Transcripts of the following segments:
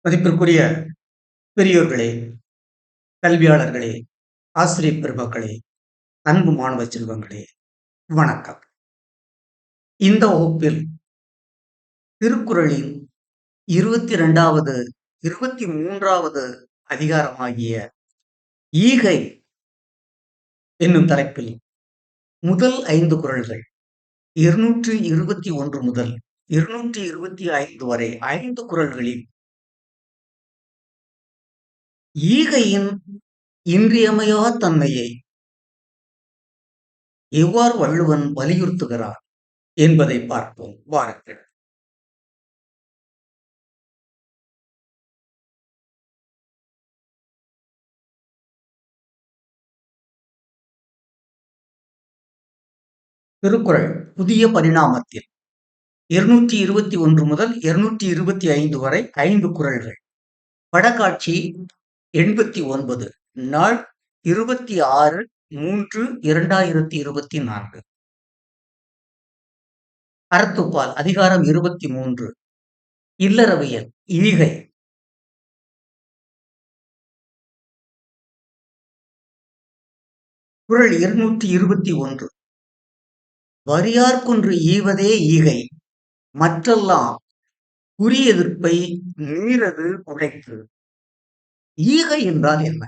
மதிப்பிற்குரிய பெரியோர்களே, கல்வியாளர்களே, ஆசிரியர் பெருமக்களே, அன்பு மாணவ செல்வங்களே, வணக்கம். இந்த வகுப்பில் திருக்குறளின் 22வது 23வது அதிகாரமாகிய ஈகை என்னும் தலைப்பில் முதல் 5 குறள்கள் 221 முதல் 225 வரை 5 குறள்களில் ஈகையின் இன்றியமையா தன்மையை எவ்வாறு வள்ளுவன் வலியுறுத்துகிறார் என்பதை பார்ப்போம். வாருங்கள். திருக்குறள் புதிய பரிணாமத்தில் 221 முதல் 225 வரை 5 குறள்கள். படக்காட்சி 89, நாள் 26/3/2024. அறத்துப்பால் அதிகாரம் 23, இல்லறவியல், ஈகை. குறள் 221. வரியார்க்கொன்று ஈவதே ஈகை, மற்றெல்லாம் குறி எதிர்ப்பை நீரது உடைத்து. ஈகை என்றால் என்ன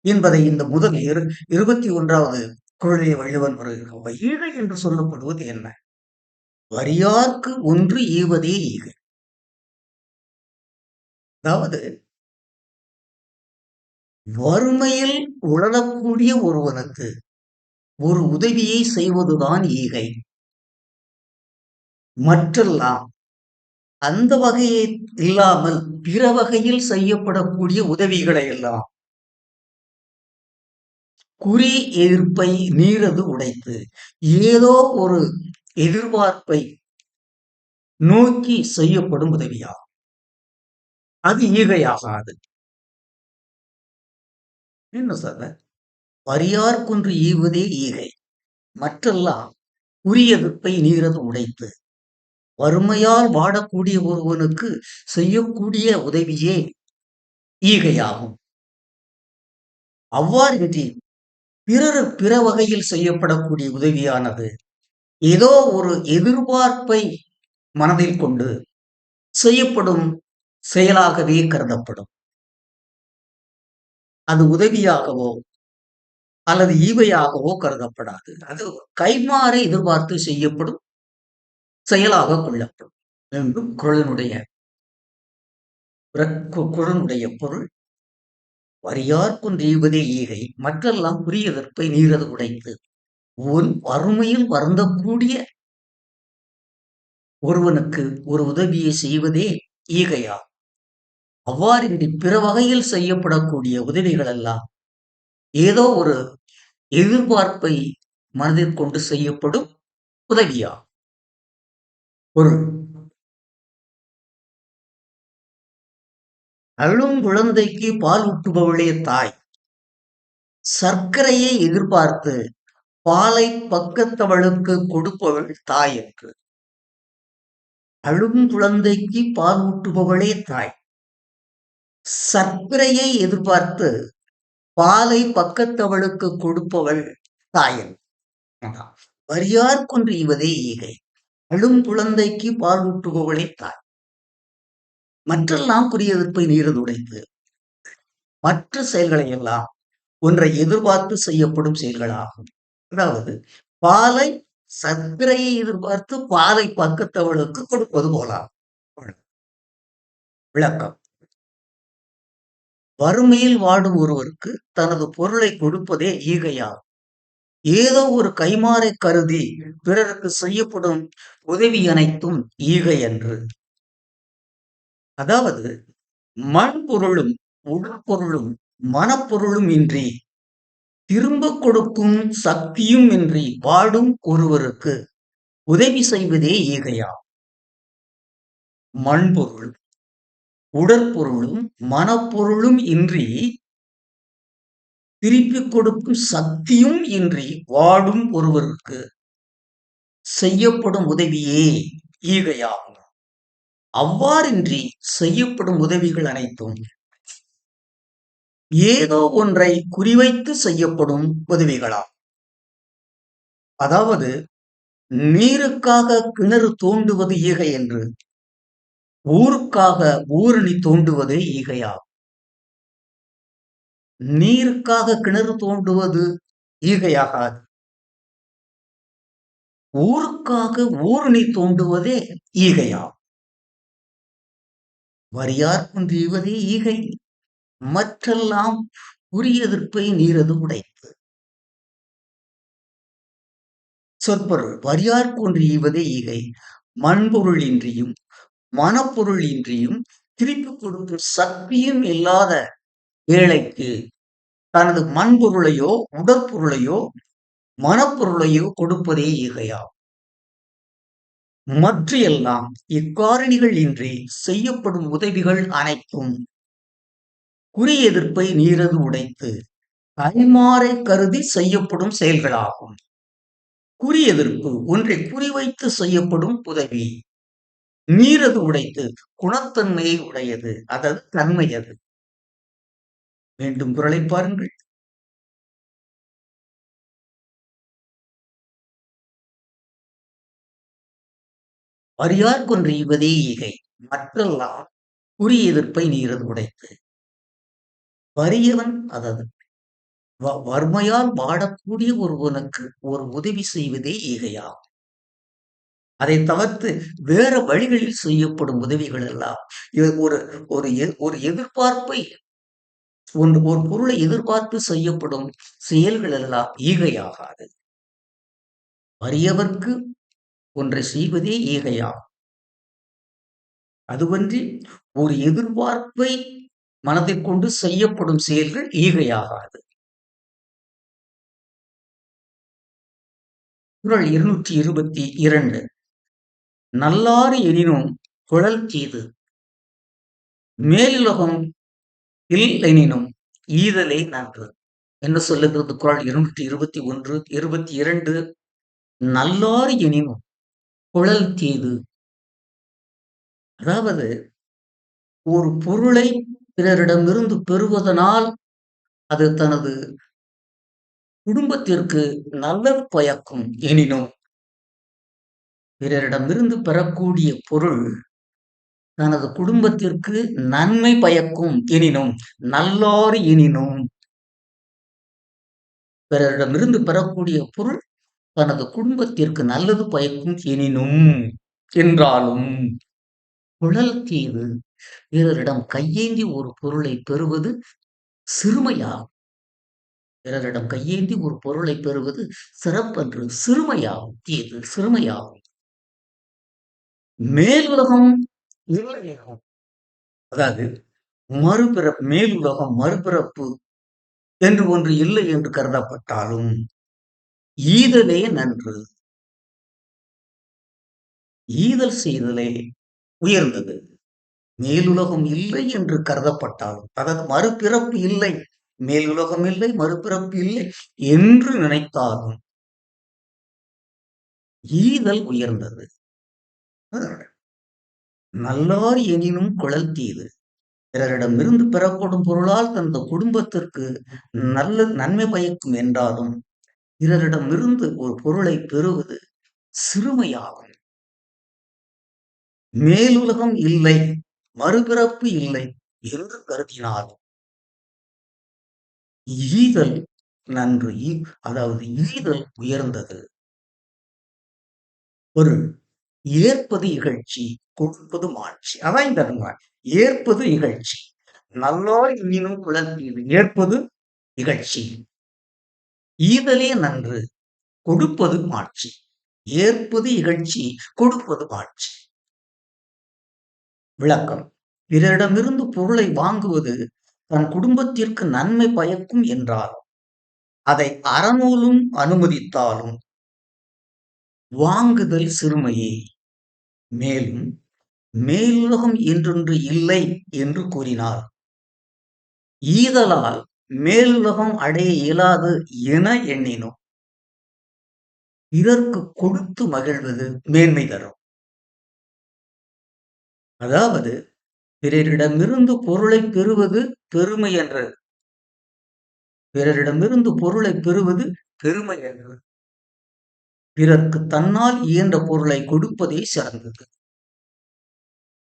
என்பதை இந்த முதல் 21வது குறளிலே வள்ளுவன் வருகிறார். ஈகை என்று சொல்லப்படுவது என்ன? வரியார்க்கு ஒன்று ஈவதே ஈகை. அதாவது வறுமையில் உழலக்கூடிய ஒருவனுக்கு ஒரு உதவியை செய்வதுதான் ஈகை. மற்றெல்லாம் அந்த வகையை இல்லாமல் பிற வகையில் செய்யப்படக்கூடிய உதவிகளை எல்லாம் குறி எதிர்ப்பை நீரது உடைத்து, ஏதோ ஒரு எதிர்பார்ப்பை நோக்கி செய்யப்படும் உதவியாகும். அது ஈகையாகாது. என்ன சொல்ற? வரியார்க்கொன்று ஈவதே ஈகை, மற்றெல்லாம் குறி எதிர்ப்பை நீரது உடைத்து. வறுமையால் வாடக்கூடிய ஒருவனுக்கு செய்யக்கூடிய உதவியே ஈகையாகும். அவ்வாறின்றி பிற வகையில் செய்யப்படக்கூடிய உதவியானது ஏதோ ஒரு எதிர்பார்ப்பை மனதில் கொண்டு செய்யப்படும் செயலாகவே கருதப்படும். அது உதவியாகவோ அல்லது ஈவையாகவோ கருதப்படாது. அது கைமாற எதிர்பார்த்து செய்யப்படும் செயலாக கொள்ளப்படும் என்றும் குறளினுடைய பொருள். வரியார்க்கொன்று ஈவதே ஈகை, மற்றெல்லாம் குறி எதிர்ப்பை நீரது உடைத்து. வறுமையில் வருந்தக்கூடிய ஒருவனுக்கு ஒரு உதவியை செய்வதே ஈகையா. அவ்வாறின்றி பிற வகையில் செய்யப்படக்கூடிய உதவிகள் எல்லாம் ஏதோ ஒரு எதிர்பார்ப்பை மனதில் கொண்டு செய்யப்படும் உதவியா. பொருள்: அழும் குழந்தைக்கு பால் ஊட்டுபவளே தாய், சர்க்கரையை எதிர்பார்த்து பாலை பக்கத்தவளுக்கு கொடுப்பவள் தாய் என்று. அழும் குழந்தைக்கு பால் ஊட்டுபவளே தாய், சர்க்கரையை எதிர்பார்த்து பாலை பக்கத்தவளுக்கு கொடுப்பவள் தாயன். வரியார்க்கொன்று ஈவதே ஈகை, அழும் குழந்தைக்கு பால் ஊட்டுபவளே தாய், மற்றெல்லாம் குறி எதிர்ப்பை நீரது உடைத்து. மற்ற செயல்களை எல்லாம் ஒன்றை எதிர்பார்த்து செய்யப்படும் செயல்களாகும். அதாவது பாலை சர்க்கரையை எதிர்பார்த்து பாலை பக்கத்தவளுக்கு கொடுப்பது போலாம். விளக்கம்: வறுமையில் வாடும் ஒருவருக்கு தனது பொருளை கொடுப்பதே ஈகையாகும். ஏதோ ஒரு கைமாறை கருதி பிறருக்கு செய்யப்படும் உதவி அனைத்தும் ஈகை என்று. அதாவது மண்பொருளும் உடற்பொருளும் மனப்பொருளும் இன்றி, திரும்ப கொடுக்கும் சக்தியும் இன்றி வாடும் ஒருவருக்கு உதவி செய்வதே ஈகையா. மண்பொருள் உடற்பொருளும் மனப்பொருளும் இன்றி, திருப்பிக் கொடுக்கும் சக்தியும் இன்றி வாடும் ஒருவருக்கு செய்யப்படும் உதவியே ஈகையாகும். அவ்வாறின்றி செய்யப்படும் உதவிகள் அனைத்தும் ஏதோ ஒன்றை குறிவைத்து செய்யப்படும் உதவிகளாம். அதாவது நீருக்காக கிணறு தோண்டுவது ஈகை என்று, ஊருக்காக ஊரணி தோண்டுவது ஈகையாகும். நீருக்காக கிணறு தோண்டுவது ஈகையாகாது. ஊருக்காக ஊரணி தோண்டுவதே ஈகையாகும். வரியார் குன்றியவதே ஈகை, மற்றெல்லாம் உரியதற்பை நீரது உடைத்து. சொற்பொருள்: வரியார் கொன்று ஈவதே ஈகை, மண்பொருள் இன்றியும் மனப்பொருள் இன்றியும் திருப்பிக் கொடுக்கும் சக்தியும் இல்லாத ஏழைக்கு தனது மண்பொருளையோ உடற்பொருளையோ மனப்பொருளையோ கொடுப்பதே ஈகையாகும். மற்ற எல்லாம் இக்காரணிகள் இன்றி செய்யப்படும் உதவிகள் அனைத்தும் குறி எதிர்ப்பை நீரது உடைத்து கைமாறை கருதி செய்யப்படும் செயல்களாகும். குறி எதிர்ப்பு ஒன்றை குறிவைத்து செய்யப்படும் உதவி. நீரது உடைத்து குணத்தன்மையை உடையது, அதாவது தன்மை அது. மீண்டும் குறளை பாருங்கள். வரியார் கொன்று ஈவதே ஈகை, மற்றெல்லாம் குறி எதிர்ப்பை நீரது உடைத்து. வறியவன், அதாவது வறுமையால் வாடக்கூடிய ஒருவனுக்கு ஒரு உதவி செய்வதே ஈகையாகும். அதை தவிர்த்து வேற வழிகளில் செய்யப்படும் உதவிகள் எல்லாம் ஒரு ஒரு எதிர்பார்ப்பை ஒரு பொருளை எதிர்பார்த்து செய்யப்படும் செயல்கள் எல்லாம் ஈகையாகாது. வறியவர்க்கு ஒன்றை செய்வதே ஈகையாகும். அதுவன்றி ஒரு எதிர்பார்ப்பை மனதில் கொண்டு செய்யப்படும் செயல்கள் ஈகையாகாது. குறள் 222. நல்லாறு எனினும் குழல் தீது, மேலுலகம் இல் எனினும் ஈதலே நன்று என்று சொல்லுகிறது குறள் 221, 22. நல்லாறு எனினும் குழல் தீது, அதாவது ஒரு பொருளை பிறரிடமிருந்து பெறுவதனால் அது தனது குடும்பத்திற்கு நல்லது பயக்கும் எனினும், பிறரிடமிருந்து பெறக்கூடிய பொருள் தனது குடும்பத்திற்கு நன்மை பயக்கும் எனினும், நல்லாறு எனினும், பிறரிடமிருந்து பெறக்கூடிய பொருள் தனது குடும்பத்திற்கு நல்லது பயக்கும் எனினும் என்றாலும், குழல் தீது, பிறரிடம் கையேந்தி ஒரு பொருளை பெறுவது சிறுமையாகும். பிறரிடம் கையேந்தி ஒரு பொருளை பெறுவது சிறப்பன்று, சிறுமையாகும். தீது, சிறுமையாகும். மேலுலகம் இல்லையாகும், அதாவது மறுபிறப்பு, மேலுலகம் மறுபிறப்பு என்று ஒன்று இல்லை என்று கருதப்பட்டாலும் ஈதலே நன்று, ஈதல் செய்தலே உயர்ந்தது. மேலுலகம் இல்லை என்று கருதப்பட்டாலும், அதாவது மறுபிறப்பு இல்லை, மேலுலகம் இல்லை, மறுபிறப்பு இல்லை என்று நினைத்தாலும் ஈதல் உயர்ந்தது. நல்லார் எனினும் குழல் தீது, பிறரிடமிருந்து பெறப்படும் பொருளால் தனது குடும்பத்திற்கு நல்ல நன்மை பயக்கும் என்றாலும் பிறரிடமிருந்து ஒரு பொருளை பெறுவது சிறுமையாகும். மேலுலகம் இல்லை, மறுபிறப்பு இல்லை என்று கருதினாலும் ஈதல் நன்று, அதாவது ஈதல் உயர்ந்தது. ஒரு ஏற்பது இகழ்ச்சி, கொடுப்பது மாட்சி. அதான் இந்த ஏற்பது இகழ்ச்சி. நல்லார் எனினும் குழல் தீது, ஏற்பது இகழ்ச்சி. ஈதலே நன்று, கொடுப்பது மாட்சி. ஏற்பது இகழ்ச்சி, கொடுப்பது மாட்சி. விளக்கம்: பிறரிடமிருந்து பொருளை வாங்குவது தன் குடும்பத்திற்கு நன்மை பயக்கும் என்றாலும், அதை அறநூலும் அனுமதித்தாலும் வாங்குதல் சிறுமையே. மேலும் மேலுலகம் என்றொன்று இல்லை என்று கூறினார். ஈதலால் மேலுலகம் அடைய இயலாது என எண்ணினோம் பிறர்க்கு கொடுத்து மகிழ்வது மேன்மை தரும். அதாவது பிறரிடமிருந்து பொருளைப் பெறுவது பெருமை என்று பிறரிடமிருந்து பொருளைப் பெறுவது பெருமை என்று பிறர்க்கு தன்னால் இயன்ற பொருளை கொடுப்பதே சிறந்தது.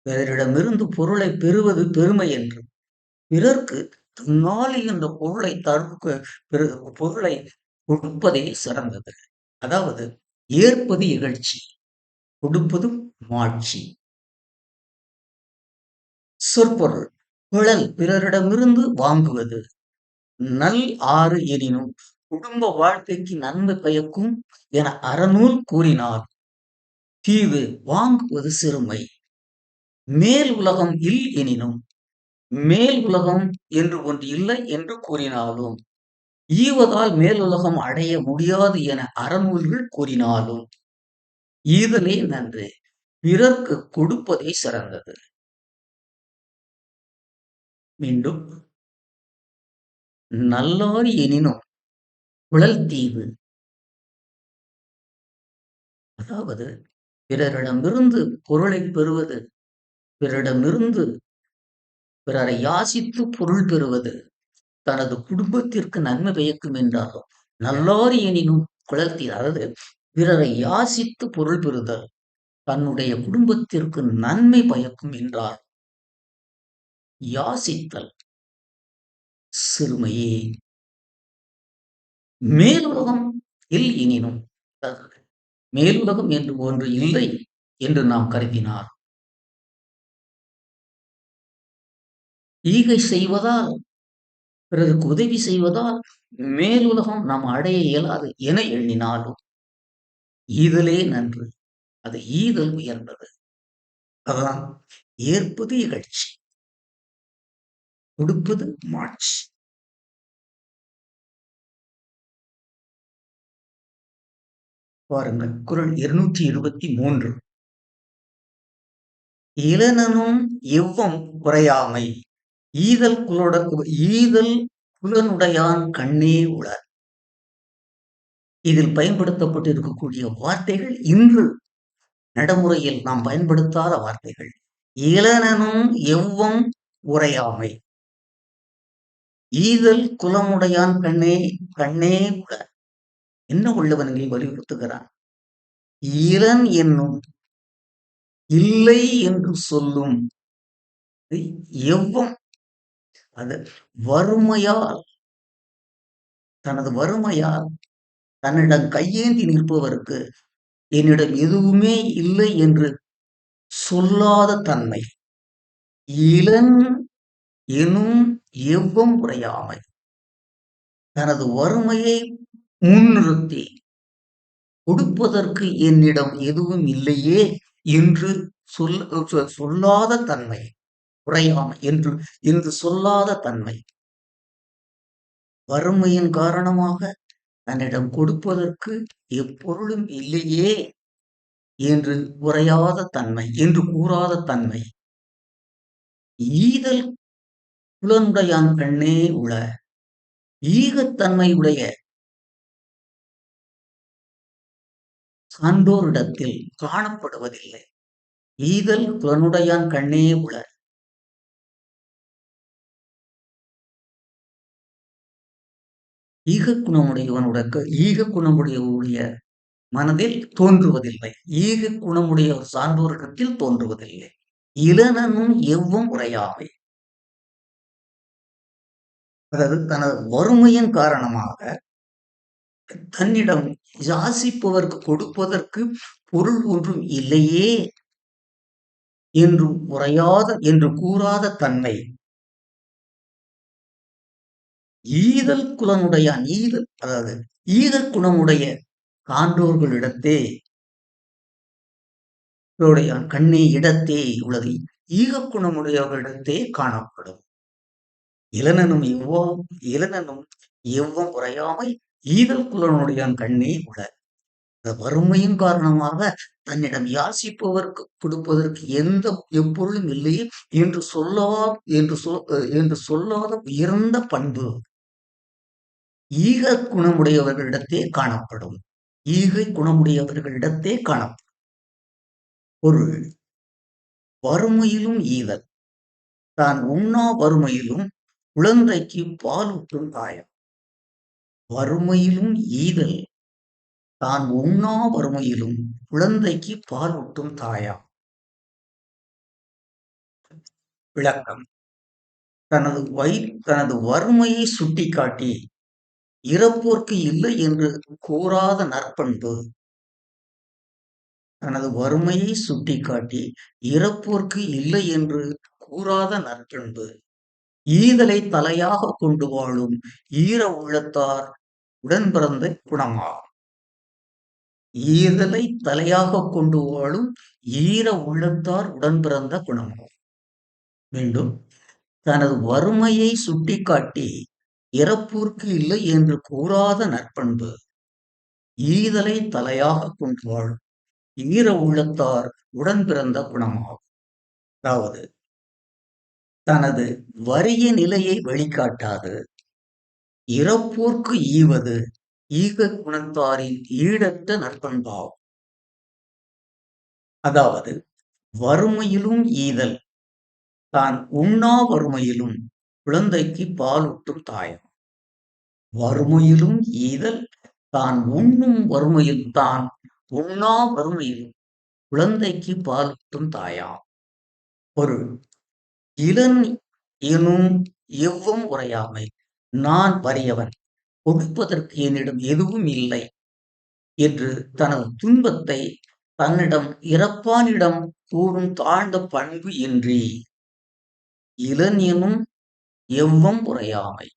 பிறரிடமிருந்து பொருளைப் பெறுவது பெருமை என்று பிறர்க்கு தன்னால் இயன்ற பொருளை பொருளை கொடுப்பதே சிறந்தது. அதாவது ஏற்பது இகழ்ச்சி, கொடுப்பது மாட்சி. சொற்பொருள் குழல் பிறரிடமிருந்து வாங்குவது. நல் ஆறு எனினும் குடும்ப வாழ்க்கைக்கு நன்மை பயக்கும் என அறநூல் கூறினார். தீது வாங்குவது சிறுமை. மேல் உலகம் இல் எனினும் மேல் உலகம் என்று ஒன்று இல்லை என்று கூறினாலும் ஈவதால் மேலுலகம் அடைய முடியாது என அறநூல்கள் கூறினாலும் ஈதலே நன்று, பிறர்க்கு கொடுப்பதே சிறந்தது. மீண்டும் நல்லார் எனினும் குழல் தீவு. அதாவது பிறரிடமிருந்து பொருளை பெறுவது, பிறரிடமிருந்து பிறரை யாசித்து பொருள் பெறுவது தனது குடும்பத்திற்கு நன்மை பயக்கும் என்றாலும் நல்லார் எனினும் குழல் தீவு. அதாவது பிறரை யாசித்து பொருள் பெறுதல் தன்னுடைய குடும்பத்திற்கு நன்மை பயக்கும் என்றார். யாசித்தல் சிறுமையே. மேலுலகம் இல் எனினும் மேலுலகம் என்று ஒன்று இல்லை என்று நாம் கருதினார். ஈகை செய்வதால் பிறருக்கு உதவி செய்வதால் மேலுலகம் நாம் அடைய இயலாது என எண்ணினாலும் ஈதலே நன்று, அது ஈதல் உயர்ந்தது. அதுதான் ஏற்பது இகழ்ச்சி, கொடுப்பது மாட்சி. பாருங்கள் குறள் 223. இளனனும் எவ்வம் குறையாமை ஈதல் புலனுடையான் கண்ணே உள. இதில் பயன்படுத்தப்பட்டிருக்கக்கூடிய வார்த்தைகள் இன்று நடைமுறையில் நாம் பயன்படுத்தாத வார்த்தைகள். இளனனும் எவ்வம் உரையாமை ஈதல் குலமுடையான் கண்ணே கண்ணே உள. என்ன உள்ளவன் வலியுறுத்துகிறான்? இளன் என்னும் இல்லை என்று சொல்லும் எவ்வம் அது வறுமையால் தனது வறுமையால் தன்னிடம் கையேந்தி நிற்பவருக்கு என்னிடம் எதுவுமே இல்லை என்று சொல்லாத தன்மை. இளன் எனும் எவ்வம் உரையாமை தனது வறுமையை முன்னிறுத்தி கொடுப்பதற்கு என்னிடம் எதுவும் இல்லையே என்று சொல்லாத தன்மை. உரையாமை என்று சொல்லாத தன்மை. வறுமையின் காரணமாக தன்னிடம் கொடுப்பதற்கு எப்பொருளும் இல்லையே என்று உரையாத தன்மை, என்று கூறாத தன்மை. ஈதல் புலனுடையான் கண்ணே உள. ஈகத்தன்மையுடைய சான்றோரிடத்தில் காணப்படுவதில்லை. ஈதல் புலனுடையான் கண்ணே உள. ஈக குணமுடையவனுடைய மனதில் தோன்றுவதில்லை. ஈக குணமுடைய சான்றோரிடத்தில் தோன்றுவதில்லை. இளனனும் எவ்வம் உரையாமை அதாவது தனது வறுமையின் காரணமாக தன்னிடம் யாசிப்பவர்க்கு கொடுப்பதற்கு பொருள் ஒன்றும் இல்லையே என்று கூறாத தன்மை. ஈதல் குலனுடையான் அதாவது ஈதல் குணமுடைய சான்றோர்களிடத்தே கண்ணே இடத்தே உள்ளது. ஈக குணமுடையவர்களிடத்தே காணப்படும். இளனனும் எவ்வம் உரையாமை ஈதல் குலனுடையான் கண்ணே உள. வறுமையின் காரணமாக தன்னிடம் யாசிப்பவர்க்கு கொடுப்பதற்கு எப்பொருளும் இல்லையே என்று சொல்லாத உயர்ந்த பண்பு ஈக குணமுடையவர்களிடத்தே காணப்படும். ஈகை குணமுடையவர்களிடத்தே காணப்படும். பொருள் வறுமையிலும் ஈதல். தான் உண்ணா வறுமையிலும் குழந்தைக்கு பாலூட்டும் தாயாம். வறுமையிலும் ஈதல். தான் உண்ணா வறுமையிலும் குழந்தைக்கு பாலூட்டும் தாயாம். விளக்கம். தனது வறுமையை சுட்டிக்காட்டி இறப்போர்க்கு இல்லை என்று கூறாத நற்பண்பு. தனது வறுமையை சுட்டிக்காட்டி இறப்போர்க்கு இல்லை என்று கூறாத நற்பண்பு. ஈதலை தலையாக கொண்டு வாழும் ஈர உள்ளத்தார் உடன் பிறந்த குணமாகும். ஈதலை தலையாக கொண்டு வாழும் ஈர உள்ளத்தார் உடன் பிறந்த குணமாகும். மீண்டும். தனது வறுமையை சுட்டிக்காட்டி இறப்போர்க்கு இல்லை என்று கூறாத நற்பண்பு. ஈதலை தலையாக கொண்டு வாழும் ஈர உள்ளத்தார் உடன் பிறந்த குணமாகும். அதாவது தனது வறிய நிலையை வெளிக்காட்டாது இறப்போர்க்கு ஈவது ஈக குணத்தாரின் ஈடற்ற நற்பண்பாகும். அதாவது வறுமையிலும் ஈதல். தான் உண்ணா வறுமையிலும் குழந்தைக்கு பாலூட்டும் தாயம். வறுமையிலும் ஈதல். தான் உண்ணும் வறுமையில் தான் உண்ணா வறுமையிலும் குழந்தைக்கு பாலூட்டும் தாயாம். பொருள். இளன் எனும் எவ்வும் உரையாமை. நான் வறியவன், கொடுப்பதற்கு என்னிடம் எதுவும் இல்லை என்று தனது துன்பத்தை தன்னிடம் இறப்பானிடம் கூறும் தாழ்ந்த பண்பு இன்றி. இளன் எனும் எவ்வும் உரையாமை.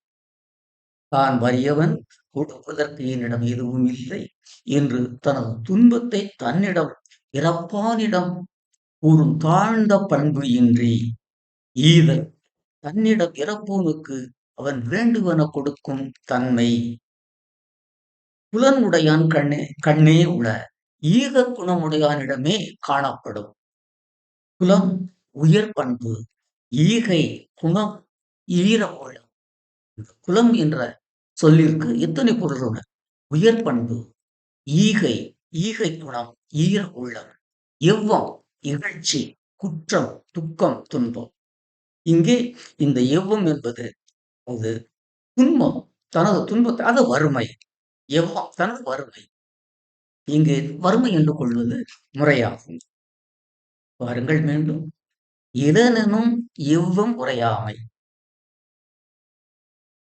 தான் வறியவன், கொடுப்பதற்கு என்னிடம் எதுவும் இல்லை என்று தனது துன்பத்தை தன்னிடம் இறப்பானிடம் கூறும் தாழ்ந்த பண்பு இன்றி ஈதல். தன்னிடம் இறப்போனுக்கு அவன் வேண்டுவன கொடுக்கும் தன்மை. புலனுடையான் கண்ணே உள ஈக குணமுடையானிடமே காணப்படும். குலம் உயர் பண்பு, ஈகை குணம், ஈர உள்ளம். குலம் என்ற சொல்லிற்கு எத்தனை பொருள்? உயர் பண்பு, ஈகை, ஈகை குணம், ஈர உள்ளம், எவ்வம் இகழ்ச்சி, குற்றம், துக்கம், துன்பம். இங்கே இந்த எவ்வம் என்பது அது துன்பம், தனது துன்பத்தை, அது வறுமை. எவ்வம் தனது வறுமை. இங்கு வறுமை என்று கொள்வது முறையாகும். பாருங்கள் மீண்டும். இளனெனும் எவ்வம் உரையாமை.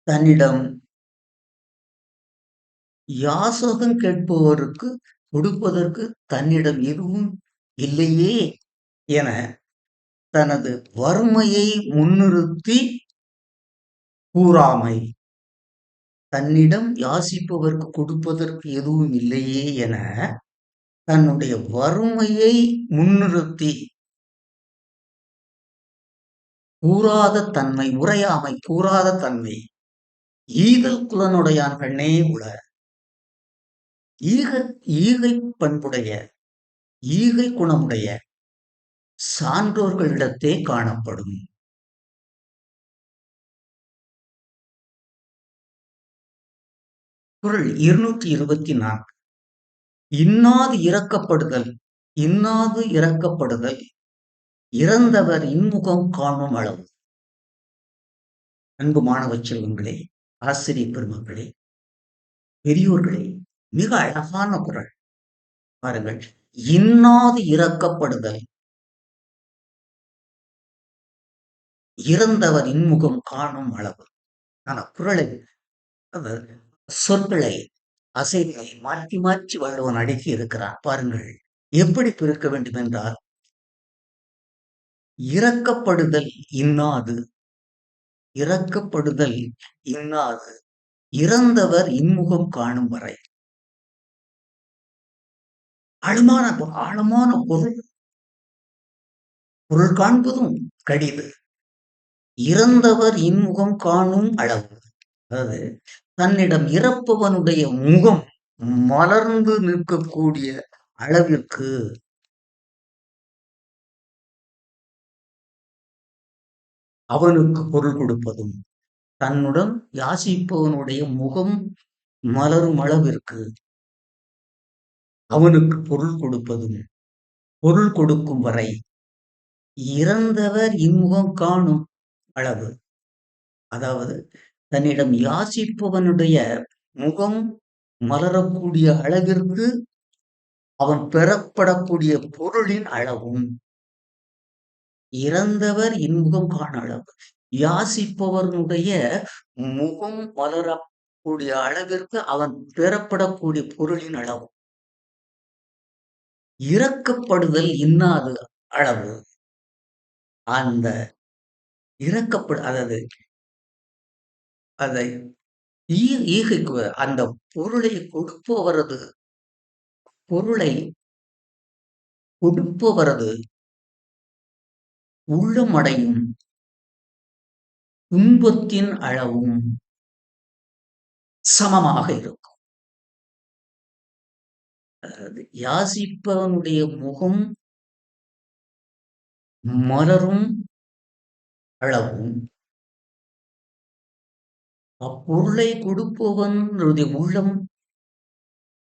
தன்னிடம் யாசகம் கேட்பவருக்கு கொடுப்பதற்கு தன்னிடம் எதுவும் இல்லையே என தனது வறுமையை முன்னிறுத்தி கூறாமை. தன்னிடம் யாசிப்பவருக்கு கொடுப்பதற்கு எதுவும் இல்லையே என தன்னுடைய வறுமையை முன்னிறுத்தி கூறாத தன்மை, உரையாமை, கூறாத தன்மை. ஈதல் குலனுடையான் கண்ணே உள. ஈகை பண்புடைய, ஈகை குணமுடைய சான்றோர்களிடத்தே காணப்படும். குறள் 224. இன்னாது இறக்கப்படுதல். இன்னாது இறக்கப்படுதல் இறந்தவர் இன்முகம் காணும் அளவு. அன்பு மாணவ செல்வங்களே, ஆசிரியர் பெருமக்களே, பெரியோர்களே, மிக அழகான குறள். பாருங்கள். இன்னாது இறக்கப்படுதல் இறந்தவர் இன்முகம் காணும் அளவு. ஆனா குறளை, சொற்களை, அசைகளை மாற்றி மாற்றி வள்ளுவன் அடுக்கி இருக்கிறான். பாருங்கள் எப்படி பிரிக்க வேண்டும் என்றால், இறக்கப்படுதல் இன்னாது, இறக்கப்படுதல் இன்னாது, இறந்தவர் இன்முகம் காணும் வரை. ஆழமான பொருள். பொருள் காண்பதும் கடிது. இறந்தவர் இன்முகம் காணும் அளவு. அதாவது தன்னிடம் இறப்பவனுடைய முகம் மலர்ந்து நிற்கக்கூடிய அளவிற்கு அவனுக்கு பொருள் கொடுப்பதும், தன்னுடன் யாசிப்பவனுடைய முகம் மலரும் அளவிற்கு அவனுக்கு பொருள் கொடுப்பதும், பொருள் கொடுக்கும் வரை இறந்தவர் இன்முகம் காணும் அளவு. அதாவது தன்னிடம் யாசிப்பவனுடைய முகம் மலரக்கூடிய அளவிற்கு அவன் பெறப்படக்கூடிய பொருளின் அளவும், இறந்தவர் இன்முகம் காண அளவு. யாசிப்பவனுடைய முகம் மலரக்கூடிய அளவிற்கு அவன் பெறப்படக்கூடிய பொருளின் அளவு. இரக்கப்படுதல் இன்னாது அளவு. அந்த அதாவது அதை ஈகைக்கு அந்த பொருளை பொருளை கொடுப்பவரது உள்ளமடையும் துன்பத்தின் அளவும் சமமாக இருக்கும். அதாவது யாசிப்பவனுடைய முகம் மலரும் அளவும், அப்பொருளை கொடுப்பவனுடைய உள்ளம்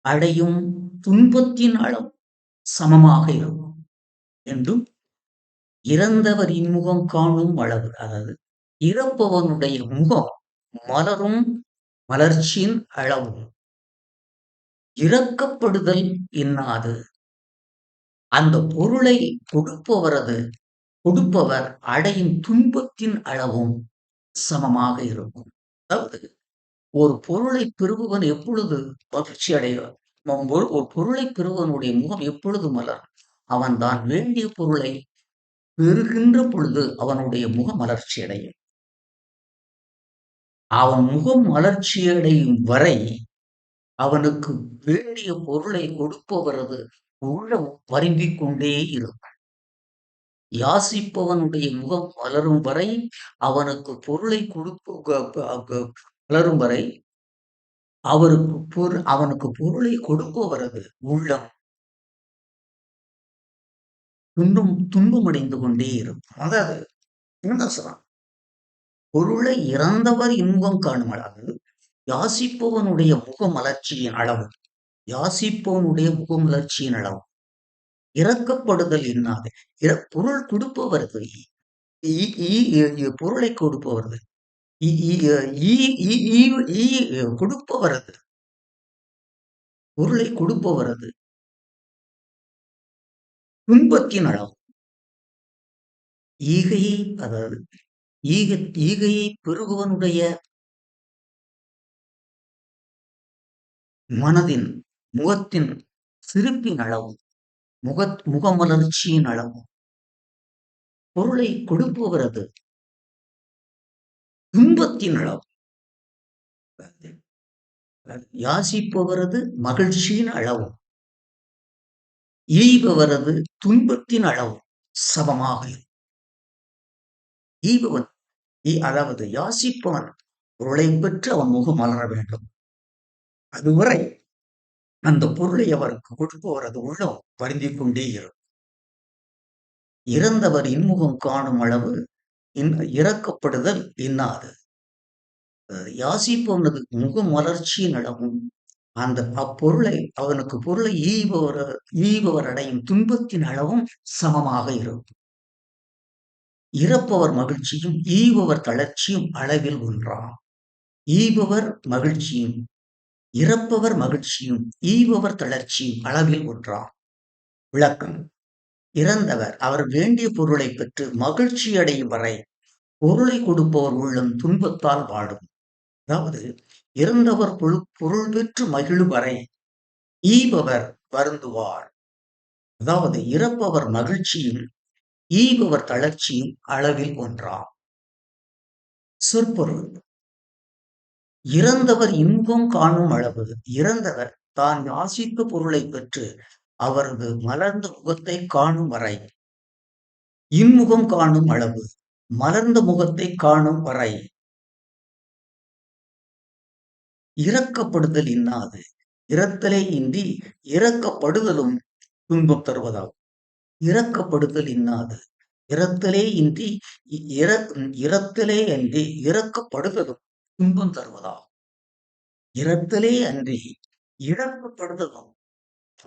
அடையும் துன்பத்தின் அளவு சமமாக இருக்கும் என்றும், இறந்தவர் இன்முகம் காணும் அளவு. அதாவது இறப்பவனுடைய முகம் மலரும் மலர்ச்சியின் அளவும், இரக்கப்படுதல் இன்னாது அந்த பொருளை கொடுப்பவர் அடையும் துன்பத்தின் அளவும் சமமாக இருக்கும். அதாவது ஒரு பொருளை பெறுபவன் எப்பொழுது மகிழ்ச்சி அடைவார்? ஒரு பொருளை பெறுவனுடைய முகம் எப்பொழுது மலரும்? அவன் தான் வேண்டிய பொருளை பெறுகின்ற பொழுது அவனுடைய முகம் மலர்ச்சி அடையும். அவன் முகம் மலர்ச்சி அடையும் வரை அவனுக்கு வேண்டிய பொருளை கொடுப்பவரது உள்ளம் வருந்திக் கொண்டே இருக்கும். யாசிப்பவனுடைய முகம் மலரும் வரை அவனுக்கு பொருளை மலரும் வரை அவனுக்கு பொருளை கொடுப்பவரது உள்ளம் துன்பமடைந்து கொண்டே இருக்கும். அதாவது என்ன சொல்றான்? பொருளை இறந்தவர் இன்பம் காணும் அளவு யாசிப்பவனுடைய முகமலர்ச்சியின் அளவு, யாசிப்பவனுடைய முகமலர்ச்சியின் அளவு, இறக்கப்படுதல் இன்னாது. பொருள் கொடுப்பவர்கள் பொருளை கொடுப்பவர்கள் கொடுப்பவரது பொருளை கொடுப்பவரது துன்பத்தின் அளவு, ஈகையை அதாவது ஈகையை பெறுபவனுடைய மனதின் முகத்தின் சிரிப்பின் அளவு, முகமலர்ச்சியின் அளவு, பொருளை கொடுப்பவரது துன்பத்தின் அளவு, யாசிப்பவரது மகிழ்ச்சியின் அளவு, ஈபவரது துன்பத்தின் அளவு சமமாக ஈபவன் அதாவது யாசிப்பவன் பொருளை பெற்று அவன் முகம் மலர வேண்டும். அதுவரை அந்த பொருளை அவருக்கு கொடுப்பவரது உள்ளம் வருந்திக் கொண்டே இருக்கும். இறந்தவர் இன்முகம் காணும் அளவு இறக்கப்படுதல் இன்னாது. யாசிப்பவனது முகமலர்ச்சியின் அளவும் அந்த அப்பொருளை அவனுக்கு பொருளை ஈபவர் அடையும் துன்பத்தின் அளவும் சமமாக இருக்கும். இறப்பவர் மகிழ்ச்சியும் ஈபவர் தளர்ச்சியும் அளவில் ஒன்றாம். ஈபவர் மகிழ்ச்சியும் இறப்பவர் மகிழ்ச்சியும் ஈபவர் தளர்ச்சியும் அளவில் ஒன்றாம். விளக்கம்: இறந்தவர் அவர் வேண்டிய பொருளை பெற்று மகிழ்ச்சி அடையும் வரை பொருளை கொடுப்பவர் உள்ளம் துன்பத்தால் வாடும். அதாவது இறந்தவர் பொருள் பெற்று மகிழும் வரை ஈபவர் வருந்துவார். அதாவது இறப்பவர் மகிழ்ச்சியும் ஈபவர் தளர்ச்சியும் அளவில் ஒன்றாம். சொற்பொருள்: இறந்தவர் இன்பம் காணும் அளவு இறந்தவர் தான் யாசித்த பொருளை பெற்று அவரது மலர்ந்த முகத்தை காணும் வரை, இன்முகம் காணும் அளவு மலர்ந்த முகத்தை காணும் வரை இரக்கப்படுதல் இன்னாது. இரத்தலே இன்றி இரக்கப்படுதலும் துன்பம் தருவதாகும். இரக்கப்படுதல் இன்னாது. இரத்தலே அன்றி இரக்கப்படுதலும் துன்பம் தருவதாகும். இரத்தலே அன்றி இறக்கப்படுதலும்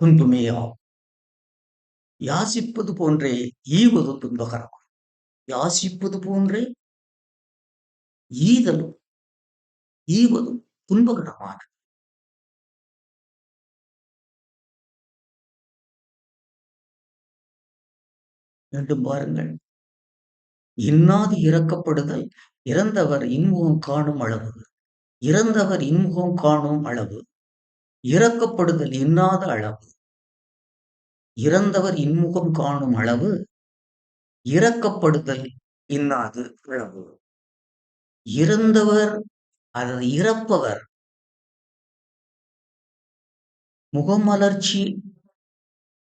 துன்பமே ஆகும். யாசிப்பது போன்றே ஈவது துன்பகரம். யாசிப்பது போன்றே ஈதலும் ஈவதும் துன்பகரமான. மீண்டும் பாருங்கள். இன்னாது இறக்கப்படுதல் இறந்தவர் இன்முகம் காணும் அளவு. இறந்தவர் இன்முகம் காணும் அளவு. இறக்கப்படுதல் இன்னாத அளவு. இறந்தவர் இன்முகம் காணும் அளவு. இறக்கப்படுதல் இன்னாது அளவு. இறந்தவர் அல்லது இறப்பவர் முகமலர்ச்சி.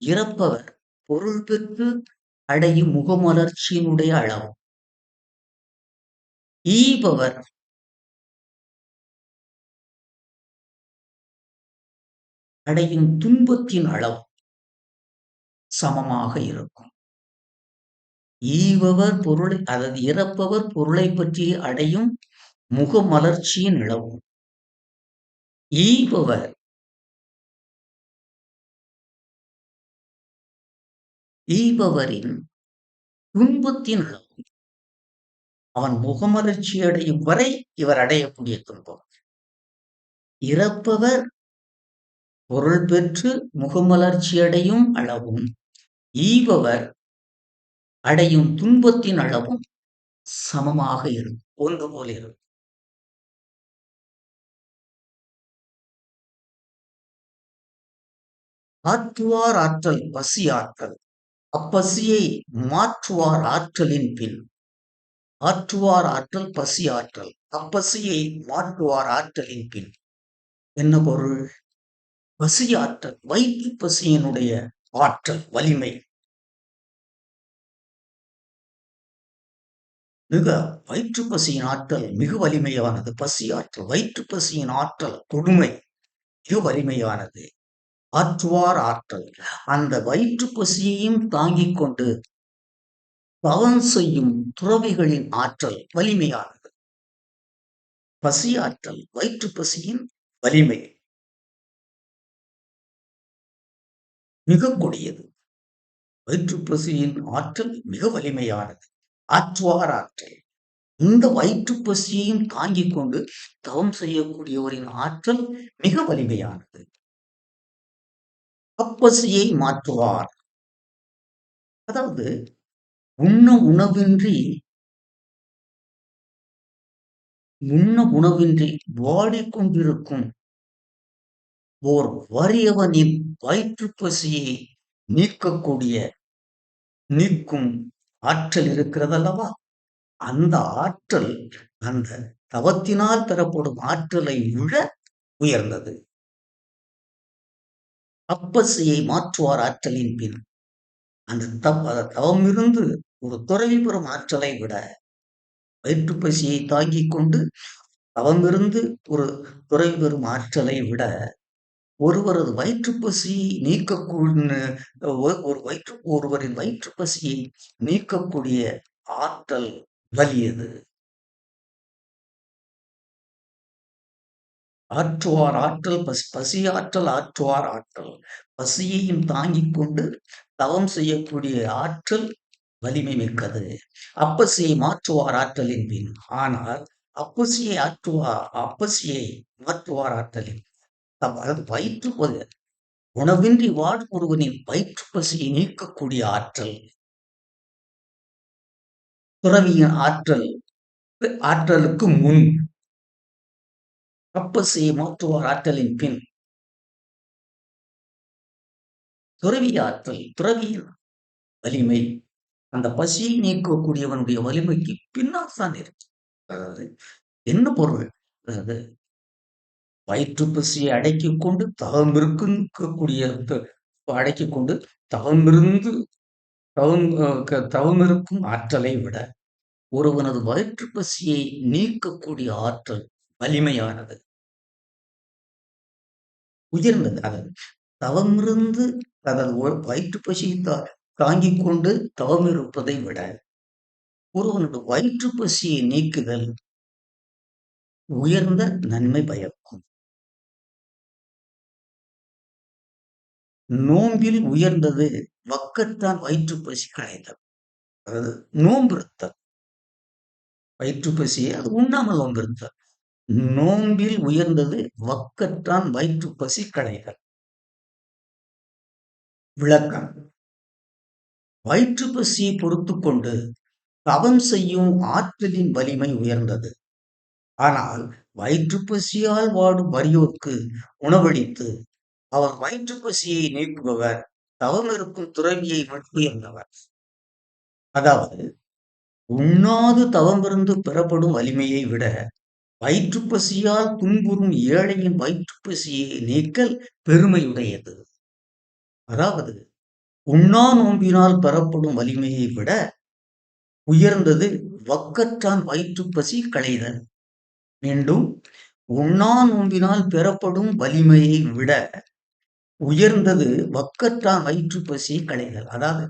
இறப்பவர் பொருள் பெற்று அடையும் முகமலர்ச்சியினுடைய அளவு. ஈபவர் அடையும் துன்பத்தின் அளவு சமமாக இருக்கும். ஈபவர் பொருளை, அதாவது இறப்பவர் பொருளை பற்றி அடையும் முகமலர்ச்சியின் அளவு. ஈபவர் ஈபவரின் துன்பத்தின் அளவு. அவன் முகமலர்ச்சி அடையும் வரை இவர் அடையக்கூடிய துன்பம். இறப்பவர் பொருள் பெற்று முகமலர்ச்சி அடையும் அளவும் ஈபவர் அடையும் துன்பத்தின் அளவும் சமமாக இருக்கும். ஒன்று போல இருக்கும். ஆற்றுவார் ஆற்றல் பசி ஆற்றல். அப்பசியை மாற்றுவார் ஆற்றலின் பின். ஆற்றுவார் ஆற்றல் பசி ஆற்றல். அப்பசியை மாற்றுவார் ஆற்றலின் பின். என்ன பொருள்? பசி ஆற்றல், வயிற்று பசியினுடைய ஆற்றல், வலிமை மிக, வயிற்று பசியின் ஆற்றல் மிக வலிமையானது. பசி ஆற்றல், வயிற்று பசியின் ஆற்றல் கொடுமை மிக வலிமையானது. ஆற்றுவார் ஆற்றல், அந்த வயிற்று பசியையும் தாங்கிக் கொண்டு தவம் செய்யும் துறவிகளின் ஆற்றல் வலிமையானது. பசி ஆற்றல், வயிற்று பசியின் வலிமை மிக கொடியது. வயிற்று பசியின் ஆற்றல் மிக வலிமையானது. ஆற்றுவார் ஆற்றல், இந்த வயிற்று பசியையும் தாங்கிக் கொண்டு தவம் செய்யக்கூடியவரின் ஆற்றல் மிக வலிமையானது. அப்பசியை மாற்றுவார், அதாவது உண்ண உணவின்றி வாடிக்கொண்டிருக்கும் ஓர் வறியவனின் வயிற்று பசியை நீக்கும் ஆற்றல் இருக்கிறதல்லவா, அந்த ஆற்றல் அந்த தவத்தினால் பெறப்படும் ஆற்றலை விட உயர்ந்தது. அப்பசியை மாற்றுவார் ஆற்றலின் பின், அந்த தவம் இருந்து ஒரு துறவி பெறும் ஆற்றலை விட, வயிற்று பசியை தாங்கிக் கொண்டு தவமிருந்து ஒரு துறவி பெறும் ஆற்றலை விட, ஒருவரது வயிற்று பசியை ஒருவரின் வயிற்று பசியை நீக்கக்கூடிய ஆற்றல் வலியது. ஆற்றுவார் ஆற்றல் பசி ஆற்றல். ஆற்றுவார் ஆற்றல் பசியையும் தாங்கிக் கொண்டு தவம் செய்யக்கூடிய ஆற்றல் வலிமை மிக்கது. அப்பசியை மாற்றுவார் ஆற்றலின் பின், ஆனால் அப்பசியை மாற்றுவார் ஆற்றலின், அதாவது வயிற்று உணவின்றி வாடும் ஒருவனின் வயிற்று பசியை நீக்கக்கூடிய ஆற்றல், துறவியின் ஆற்றலுக்கு முன் அப்பசியை மாற்றுவார் ஆற்றலின் பின் துறவி ஆற்றல், துறவியின் வலிமை அந்த பசியை நீக்கக்கூடியவனுடைய வலிமைக்கு பின்னால் தான் இருக்கு. அதாவது என்ன பொருள்? அதாவது வயிற்று பசியை அடக்கிக் கொண்டு அடக்கிக் கொண்டு தவமிருக்கும் ஆற்றலை விட ஒருவனது வயிற்று பசியை நீக்கக்கூடிய ஆற்றல் வலிமையானது, உயர்ந்தது. அதாவது தவமிருந்து, அதாவது வயிற்று பசியை தாங்கிக் கொண்டு தவம் இருப்பதை விட ஒருவனது வயிற்று பசியை நீக்குதல் உயர்ந்த நன்மை பயக்கும். நோன்பில் உயர்ந்தது வக்கத்தான் வயிற்றுப் பசி களைதல். அதாவது நோன்பிருத்தல். வயிற்றுப் பசியை அது உண்ணாமல் நோன்பிருத்தல். நோன்பில் உயர்ந்தது வக்கற்றான் வயிற்றுப் பசி களைதல். விளக்கம். வயிற்றுப் பசியை பொறுத்துக் கொண்டு தவம் செய்யும் ஆற்றலின் வலிமை உயர்ந்தது. ஆனால் வயிற்றுப் பசியால் வாடும் வறியோர்க்கு உணவளித்து அவர் வயிற்றுப் பசியை நீக்குபவர் தவம் இருக்கும் துறவியை விட உயர்ந்தவர். அதாவது உண்ணாது தவமிருந்து பெறப்படும் வலிமையை விட வயிற்றுப் பசியால் துன்புறும் ஏழையின் வயிற்றுப் பசியை நீக்கல் பெருமையுடையது. அதாவது உண்ணா நோன்பினால் பெறப்படும் வலிமையை விட உயர்ந்தது வக்கற்றான் வயிற்றுப் பசி களைதல். மீண்டும் உண்ணா நோன்பினால் பெறப்படும் வலிமையை விட உயர்ந்தது வக்கற்றான் வயிற்றுப் பசி களைதல். அதாவது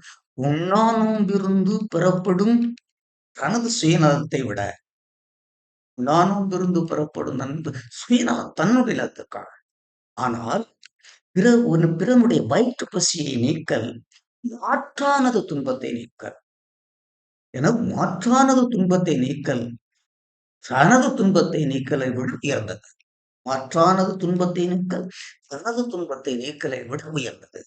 உண்ணா நோன்பிருந்து பெறப்படும் தனது சுயநலத்தை விட உண்ணா நோன்பிருந்து பெறப்படும் சுயநலம் தன்னுடைய நலத்துக்காக. ஆனால் பிறனுடைய வயிற்றுப் பசியை நீக்கல் மாற்றானது துன்பத்தை நீக்கல். என மாற்றானது துன்பத்தை நீக்கல் தனது துன்பத்தை நீக்கலை விட உயர்ந்தது. மாற்றானது துன்பத்தை நீக்கல் தனது துன்பத்தை நீக்கலை விட உயர்ந்தது.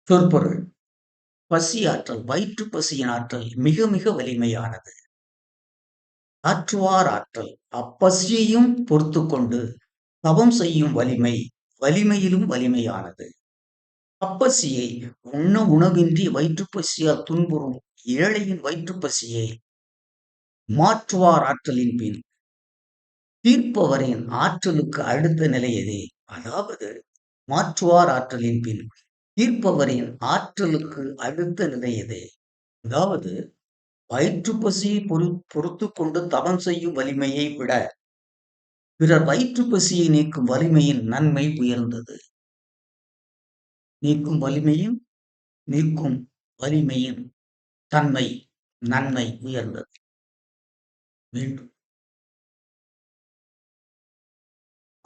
சொற்பொருள். பசி ஆற்றல், வயிற்று பசியின் ஆற்றல் மிக மிக வலிமையானது. ஆற்றுவார் ஆற்றல் அப்பசியையும் பொறுத்து கொண்டு தவம் செய்யும் வலிமை வலிமையிலும் வலிமையானது. அப்பசியை உண்ண உணவின்றி வயிற்றுப் பசியால் துன்புறும் ஏழையின் வயிற்றுப் பசியை மாற்றுவார் ஆற்றலின் பின் தீர்ப்பவரின் ஆற்றலுக்கு அடுத்த நிலை எதே? அதாவது மாற்றுவார் ஆற்றலின் பின் தீர்ப்பவரின் ஆற்றலுக்கு அடுத்த நிலை எதே? அதாவது வயிற்றுப் பசியை பொறுத்து கொண்டு தவம் செய்யும் வலிமையை விட பிறர் வயிற்றுப் பசியை நீக்கும் வலிமையின் நன்மை உயர்ந்தது. நீக்கும் வலிமையின் தன்மை நன்மை உயர்ந்தது. மீண்டும்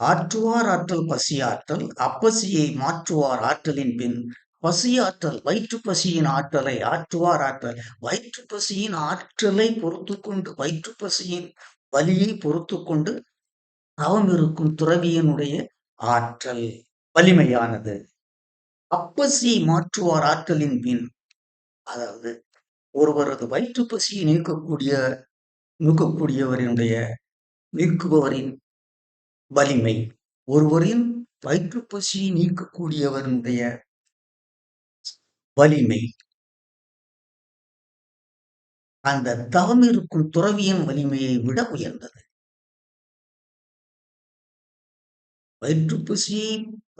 ஆற்றுவார் ஆற்றல் பசியாற்றல் அப்பசியை மாற்றுவார் ஆற்றலின் பின் பசியாற்றல் வயிற்றுப் பசியின் ஆற்றலை ஆற்றுவார் ஆற்றல் வயிற்றுப் பசியின் ஆற்றலை பொறுத்து கொண்டு வயிற்றுப் பசியின் வலியை பொறுத்து கொண்டு தவம் இருக்கும் துறவியனுடைய ஆற்றல் வலிமையானது. அப்பசியை மாற்றுவார் ஆற்றலின் பின் அதாவது ஒருவரது வயிற்றுப் பசியை நீக்குபவரின் வலிமை ஒருவரின் வயிற்றுப் பசியை நீக்கக்கூடியவனுடைய வலிமை அந்த தவம் இருக்கும் துறவியின் வலிமையை விட உயர்ந்தது. வயிற்றுப் பசியை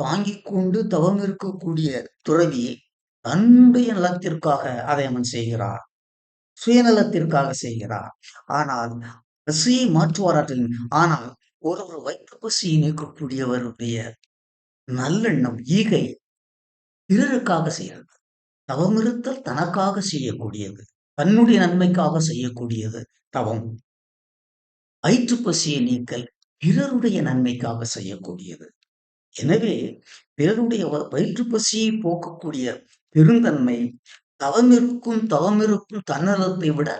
தாங்கிக் கொண்டு தவம் இருக்கக்கூடிய துறவி தன்னுடைய நலத்திற்காக அதை அவன் செய்கிறான், சுயநலத்திற்காக செய்கிறான். ஆனால் பசியை மாற்றுவாராற்றல். ஆனால் ஒரு வயிற்றுப் பசியை நீக்கக்கூடியவருடைய நல்லெண்ணம் ஈகை பிறருக்காக செய்கிறது. தவமிருத்தல் தனக்காக செய்யக்கூடியது, தன்னுடைய நன்மைக்காக செய்யக்கூடியது தவம். வயிற்றுப் பசியை நீக்கல் பிறருடைய நன்மைக்காக செய்யக்கூடியது. எனவே பிறருடைய வயிற்றுப் பசியை போக்கக்கூடிய பெருந்தன்மை தவமிருக்கும் தன்னலத்தை விட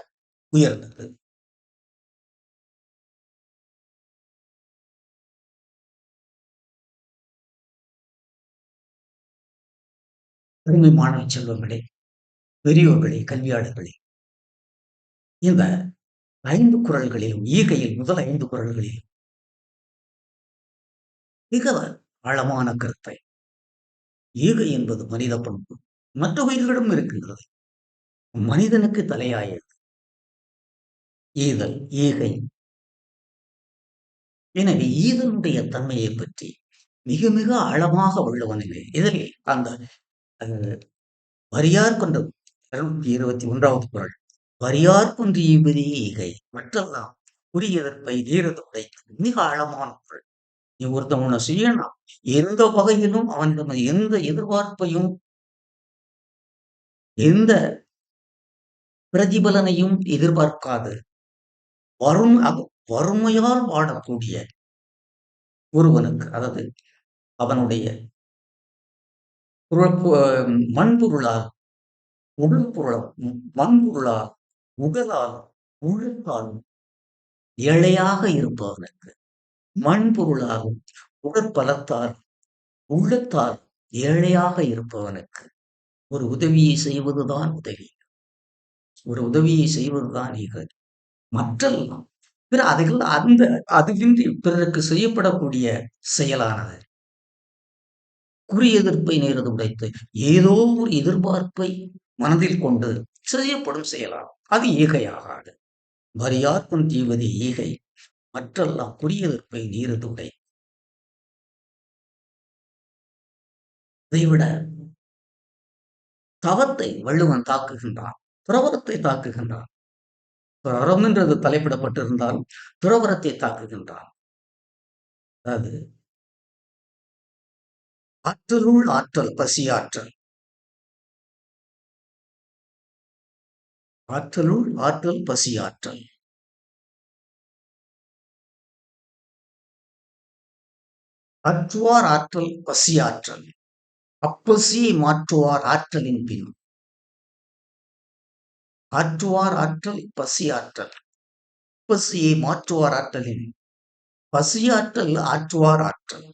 உயர்ந்தது. அருமை மாணவ செல்வங்களே, பெரியோர்களே, கல்வியாளர்களே, இந்த 5 குறள்களிலும் ஈகையில் முதல் 5 குறள்களில் மிக ஆழமான கருத்தை ஈகை என்பது மனித பண்பு மற்ற உயிர்களிடம் இருக்கின்றது. மனிதனுக்கு தலையாயது ஈதல், ஈகை. எனவே ஈதலுடைய தன்மையை பற்றி மிக மிக ஆழமாக வள்ளுவனிலே இதில் அந்த வரியார் கொண்ட 221வது குறள் வரியார் கொன்று ஈவதே ஈகை மற்றெல்லாம் உரியதற்பை தீரதுடை மிக ஆழமான குறள். நீ ஒருத்தவனை செய்யணும் எந்த வகையிலும் அவன் எந்த எதிர்பார்ப்பையும் எந்த பிரதிபலனையும் எதிர்பார்க்காது வறுமையால் வாழக்கூடிய ஒருவனுக்கு, அதாவது அவனுடைய புறப்பு மண்பொருளால், உடற்பொருளால், மண்பொருளால், உடலால், உள்ளத்தால் ஏழையாக இருப்பவனுக்கு, மண்பொருளாலும், உடற்பலத்தால், உள்ளத்தால் ஏழையாக இருப்பவனுக்கு ஒரு உதவியை செய்வதுதான் உதவி. ஒரு உதவியை செய்வதுதான் ஈகை. மற்றெல்லாம் பிற அதுகள் அந்த அதுவின்றி பிறருக்கு செய்யப்படக்கூடிய செயலானது குறி எதிர்ப்பை நேரது உடைத்து ஏதோ ஒரு எதிர்பார்ப்பை மனதில் கொண்டு செய்யப்படும் செயலாம். அது ஈகையாகாது. வரியார்க்கும் தீவது ஈகை. மற்றெல்லாம் குறி எதிர்ப்பை நீரது உடை. அதைவிட தவத்தை வள்ளுவன் தாக்குகின்றான். துறவரத்தை தாக்குகின்றான். அறம் என்றது தலைப்பிடப்பட்டிருந்தாலும் துறவரத்தை தாக்குகின்றான். அதாவது ஆற்றலுள் ஆற்றல் பசியாற்றல். ஆற்றலுள் ஆற்றல் பசியாற்றல். அற்றுவார் ஆற்றல் பசியாற்றல். அப்பசியை மாற்றுவார் ஆற்றலின் பின். ஆற்றுவார் ஆற்றல் பசியாற்றல். அப்பசியை மாற்றுவார் ஆற்றலின் பசியாற்றல் ஆற்றுவார் ஆற்றல்.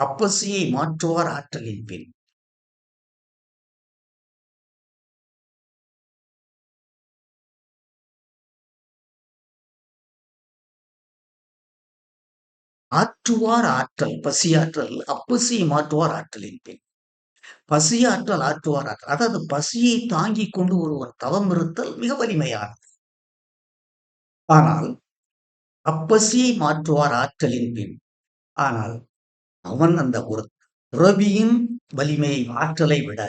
அப்பசியை மாற்றுவார் ஆற்றலின் பின். ஆற்றுவார் ஆற்றல் பசியாற்றல். அப்பசியை மாற்றுவார் ஆற்றலின் பின். பசியாற்றல் ஆற்றுவார் ஆற்றல். அதாவது பசியை தாங்கிக் கொண்டு ஒருவர் தவம் இருத்தல் மிக வலிமையானது. ஆனால் அப்பசியை மாற்றுவார் ஆற்றலின் பின். ஆனால் அவன் அந்த ஒரு துறவியின் வலிமை ஆற்றலை விட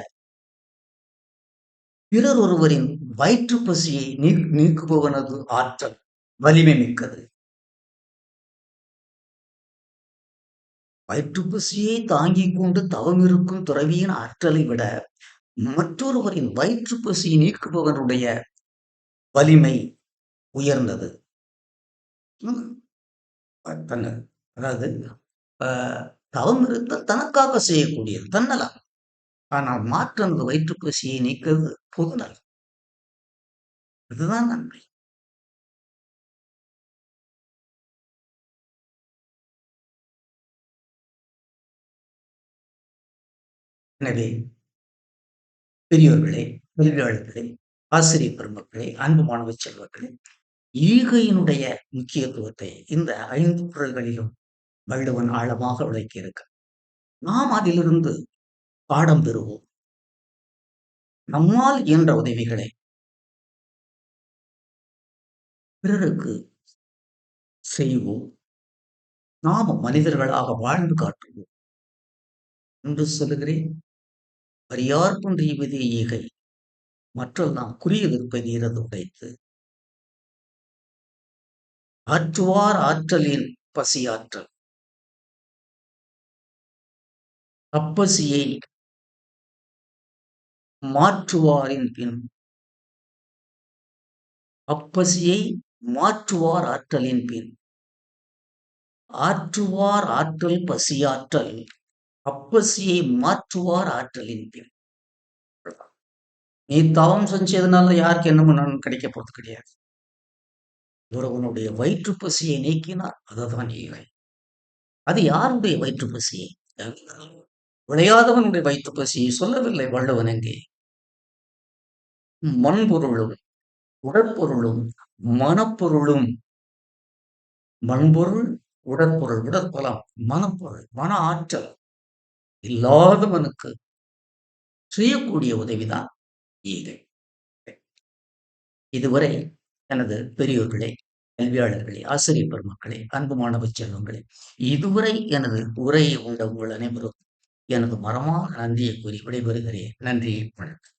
பிறர் ஒருவரின் வயிற்று பசியை நீக்குபவனது ஆற்றல் வலிமை மிக்கது. வயிற்று பசியை தாங்கிக் கொண்டு தவம் இருக்கும் துறவியின் ஆற்றலை விட மற்றொருவரின் வயிற்று பசியை நீக்குபவனுடைய வலிமை உயர்ந்தது. அதாவது தவம் இருத்தல் தனக்காக செய்யக்கூடியது தன்னலம். ஆனால் மாற்று வயிற்று பசியை நீக்கிறது பொதுநலம். இதுதான் நன்மை. எனவே பெரியோர்களே, கல்வியாளர்களே, ஆசிரியர் பெருமக்களே, அன்பு மாணவ செல்வர்களே, ஈகையினுடைய முக்கியத்துவத்தை இந்த 5 குறள்களிலும் வள்ளுவன் ஆழமாக விளக்கியிருக்க. நாம் அதிலிருந்து பாடம் பெறுவோம். நம்மால் இயன்ற உதவிகளை பிறருக்கு செய்வோம். நாம் மனிதர்களாக வாழ்ந்து காட்டுவோம் என்று சொல்லுகிறேன். பரியார்க்கும் தீவதே ஈகை. மற்றெல்லாம் குறியெதிர்ப்பை நீரது உடைத்து ஆற்றுவார் ஆற்றலின் பசியாற்றல். அப்பசியை மாற்றுவாரின் பின். அப்பசியை மாற்றுவார் ஆற்றலின் பின். ஆற்றுவார் ஆற்றல் பசியாற்றல். அப்பசியை மாற்றுவார் ஆற்றலின் பின். நீ தவம் செஞ்சதுனால யாருக்கு என்ன பண்ணணும் கிடைக்க போறது கிடையாது. ஒருவனுடைய வயிற்று பசியை நீக்கினார், அதுதான் ஈகை. அது யாருடைய வயிற்று பசியை? விளையாதவனுடைய வயிற்று பசியை சொல்லவில்லை வள்ளுவன். எங்கே மண்பொருளும் உடற்பொருளும் மனப்பொருளும், மண்பொருள் உடற்பொருள், உடற்பலம், மனப்பொருள், மன ஆற்றல் இல்லாதவனுக்கு செய்யக்கூடிய உதவிதான் ஈகை. இதுவரை எனது பெரியோர்களே, கல்வியாளர்களே, ஆசிரியர் பெருமக்களே, அன்பு மாணவ செல்வங்களே, இதுவரை எனது உரையை உண்ட உங்கள் அனைவரும் எனது மரமான நன்றியை கூறி விடைபெறுகிறேன். நன்றி, வணக்கம்.